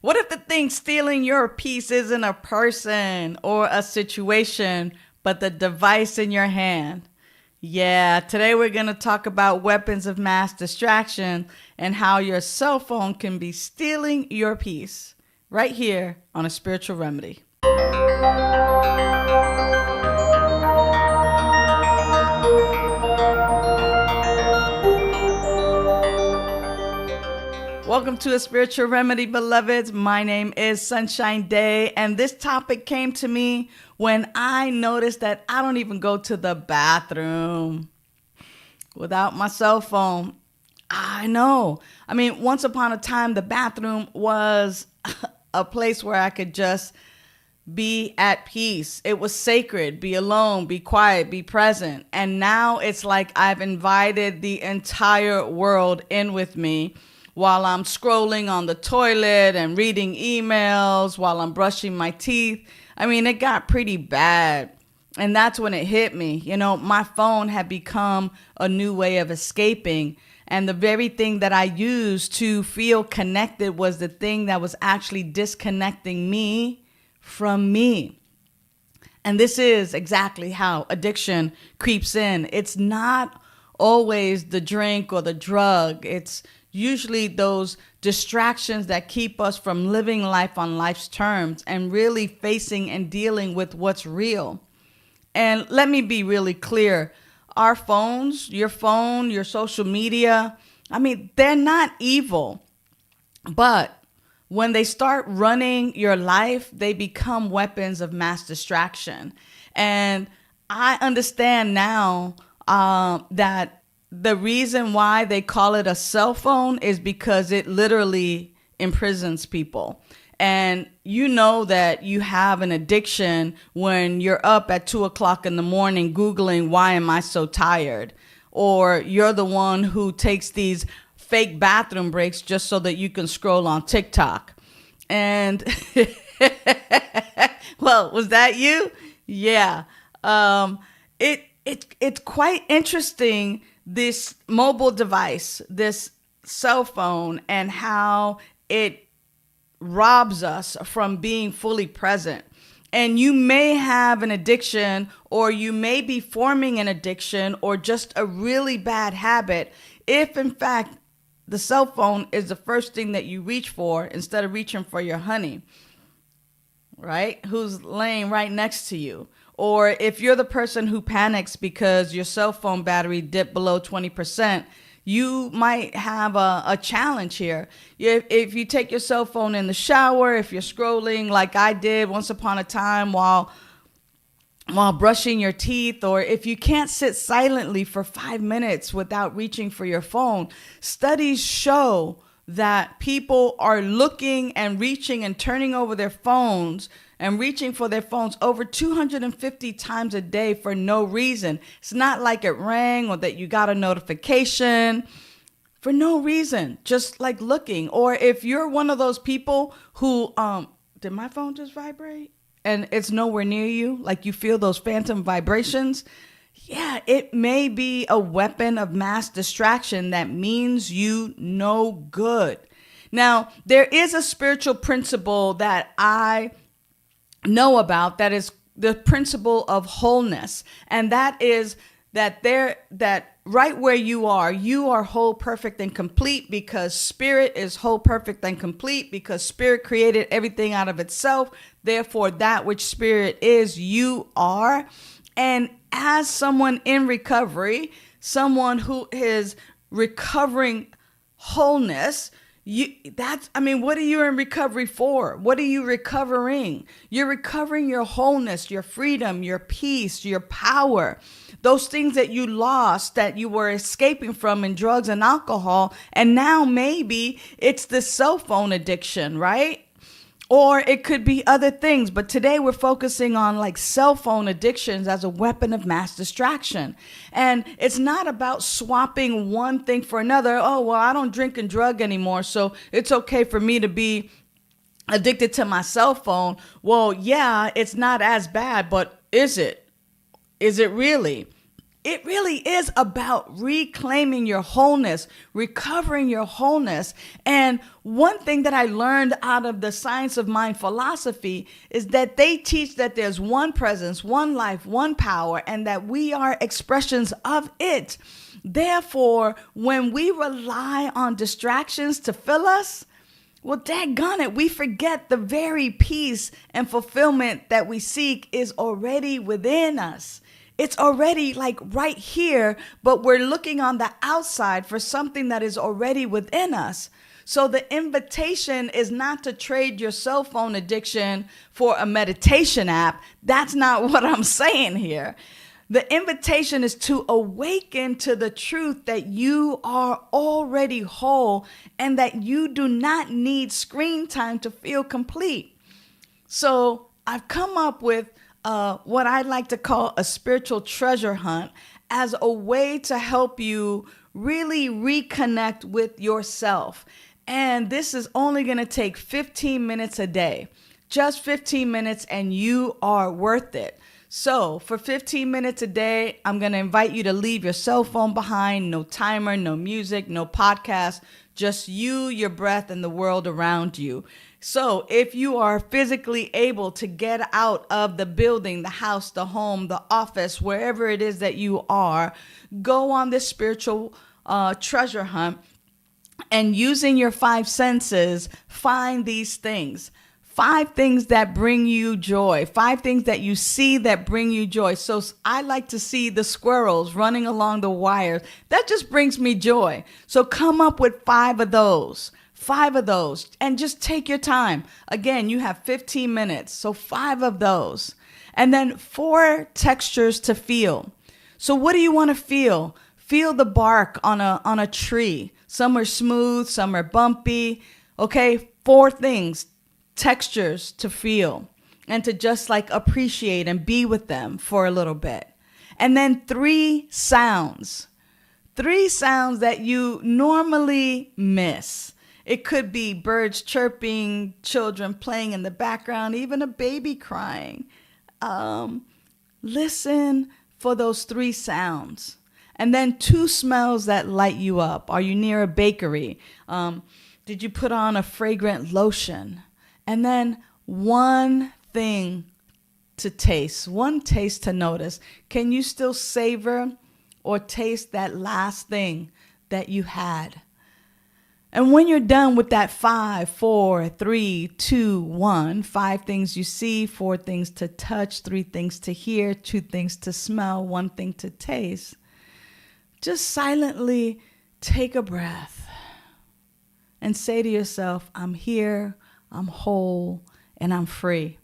What if the thing stealing your peace isn't a person or a situation, but the device in your hand? Yeah, today we're going to talk about weapons of mass distraction and how your cell phone can be stealing your peace. Right here on A Spiritual Remedy. Welcome to A Spiritual Remedy, beloveds. My name is Sunshine Day, and this topic came to me when I noticed that I don't even go to the bathroom without my cell phone. I know. I mean, once upon a time, the bathroom was a place where I could just be at peace. It was sacred. Be alone, be quiet, be present. And now it's like I've invited the entire world in with me while I'm scrolling on the toilet and reading emails, while I'm brushing my teeth. I mean, it got pretty bad. And that's when it hit me. You know, my phone had become a new way of escaping. And the very thing that I used to feel connected was the thing that was actually disconnecting me from me. And this is exactly how addiction creeps in. It's not always the drink or the drug. It's usually those distractions that keep us from living life on life's terms and really facing and dealing with what's real. And let me be really clear. Our phones, your phone, your social media, I mean, they're not evil. But when they start running your life, they become weapons of mass distraction. And I understand now that the reason why they call it a cell phone is because it literally imprisons people. And you know that you have an addiction when you're up at 2:00 in the morning Googling, why am I so tired? Or you're the one who takes these fake bathroom breaks just so that you can scroll on TikTok. And well, was that you? Yeah. It's quite interesting, this mobile device, this cell phone, and how it robs us from being fully present. And you may have an addiction, or you may be forming an addiction, or just a really bad habit, if in fact the cell phone is the first thing that you reach for instead of reaching for your honey, right? Who's laying right next to you. Or if you're the person who panics because your cell phone battery dipped below 20%, you might have a challenge here. If you take your cell phone in the shower, if you're scrolling like I did once upon a time while brushing your teeth, or if you can't sit silently for 5 minutes without reaching for your phone, studies show that people are looking and reaching and turning over their phones and reaching for their phones over 250 times a day for no reason. It's not like it rang or that you got a notification. For no reason, just like looking. Or if you're one of those people who, did my phone just vibrate? And it's nowhere near you, like you feel those phantom vibrations. Yeah, it may be a weapon of mass distraction that means you no good. Now, there is a spiritual principle that I know about, that is the principle of wholeness. And that is that right where you are whole, perfect, and complete, because spirit is whole, perfect, and complete, because spirit created everything out of itself. Therefore, that which spirit is, you are. And as someone in recovery, someone who is recovering wholeness, what are you in recovery for? What are you recovering? You're recovering your wholeness, your freedom, your peace, your power. Those things that you lost, that you were escaping from in drugs and alcohol. And now maybe it's the cell phone addiction, right? Or it could be other things. But today we're focusing on like cell phone addictions as a weapon of mass distraction. And it's not about swapping one thing for another. Oh, well, I don't drink and drug anymore, so it's okay for me to be addicted to my cell phone. Well, yeah, it's not as bad, but is it? Is it really? It really is about reclaiming your wholeness, recovering your wholeness. And one thing that I learned out of the science of mind philosophy is that they teach that there's one presence, one life, one power, and that we are expressions of it. Therefore, when we rely on distractions to fill us, well, daggone it, we forget the very peace and fulfillment that we seek is already within us. It's already like right here, but we're looking on the outside for something that is already within us. So the invitation is not to trade your cell phone addiction for a meditation app. That's not what I'm saying here. The invitation is to awaken to the truth that you are already whole and that you do not need screen time to feel complete. So I've come up with what I like to call a spiritual treasure hunt as a way to help you really reconnect with yourself. And this is only going to take 15 minutes a day, just 15 minutes, and you are worth it. So for 15 minutes a day, I'm going to invite you to leave your cell phone behind. No timer, no music, no podcast, just you, your breath, and the world around you. So if you are physically able to get out of the building, the house, the home, the office, wherever it is that you are, go on this spiritual treasure hunt and using your five senses, find these things. 5 things that bring you joy, 5 things that you see that bring you joy. So I like to see the squirrels running along the wires. That just brings me joy. So come up with 5 of those. 5 of those, and just take your time. Again, you have 15 minutes, so 5 of those. And then 4 textures to feel. So what do you want to feel? Feel the bark on a tree. Some are smooth, some are bumpy. Okay, 4 things, textures to feel and to just like appreciate and be with them for a little bit. And then 3 sounds. 3 sounds that you normally miss. It could be birds chirping, children playing in the background, even a baby crying. Listen for those 3 sounds. And then 2 smells that light you up. Are you near a bakery? Did you put on a fragrant lotion? And then 1 thing to taste, 1 taste to notice. Can you still savor or taste that last thing that you had? And when you're done with that 5, 4, 3, 2, 1, 5 things you see, 4 things to touch, 3 things to hear, 2 things to smell, 1 thing to taste, just silently take a breath and say to yourself, I'm here, I'm whole, and I'm free.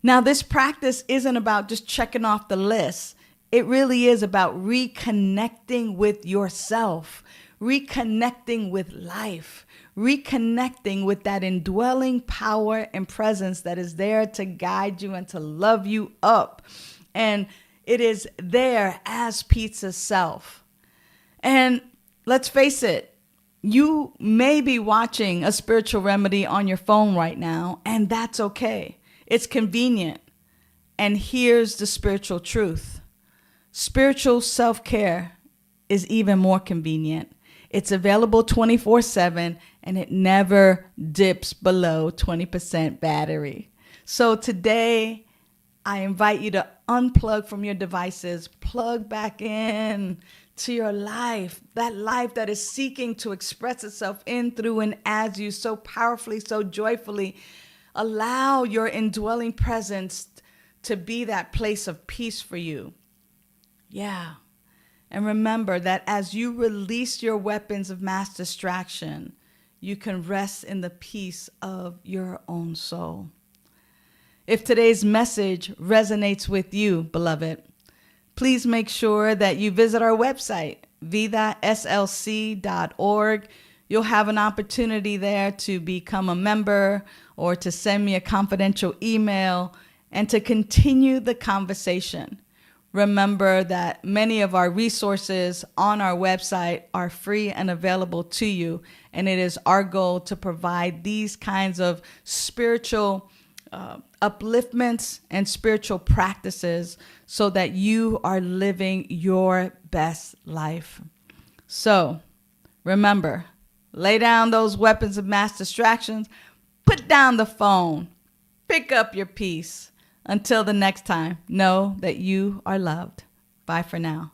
Now, this practice isn't about just checking off the list. It really is about reconnecting with yourself, reconnecting with life, reconnecting with that indwelling power and presence that is there to guide you and to love you up. And it is there as pizza self. And let's face it, you may be watching a spiritual remedy on your phone right now, and that's okay. It's convenient. And here's the spiritual truth. Spiritual self-care is even more convenient. It's available 24/7, and it never dips below 20% battery. So today, I invite you to unplug from your devices, plug back in to your life that is seeking to express itself in, through, and as you so powerfully, so joyfully. Allow your indwelling presence to be that place of peace for you. Yeah. And remember that as you release your weapons of mass distraction, you can rest in the peace of your own soul. If today's message resonates with you, beloved, please make sure that you visit our website, vidaslc.org. You'll have an opportunity there to become a member or to send me a confidential email and to continue the conversation. Remember that many of our resources on our website are free and available to you, and it is our goal to provide these kinds of spiritual upliftments and spiritual practices so that you are living your best life. So remember, lay down those weapons of mass distractions, put down the phone, pick up your peace. Until the next time, know that you are loved. Bye for now.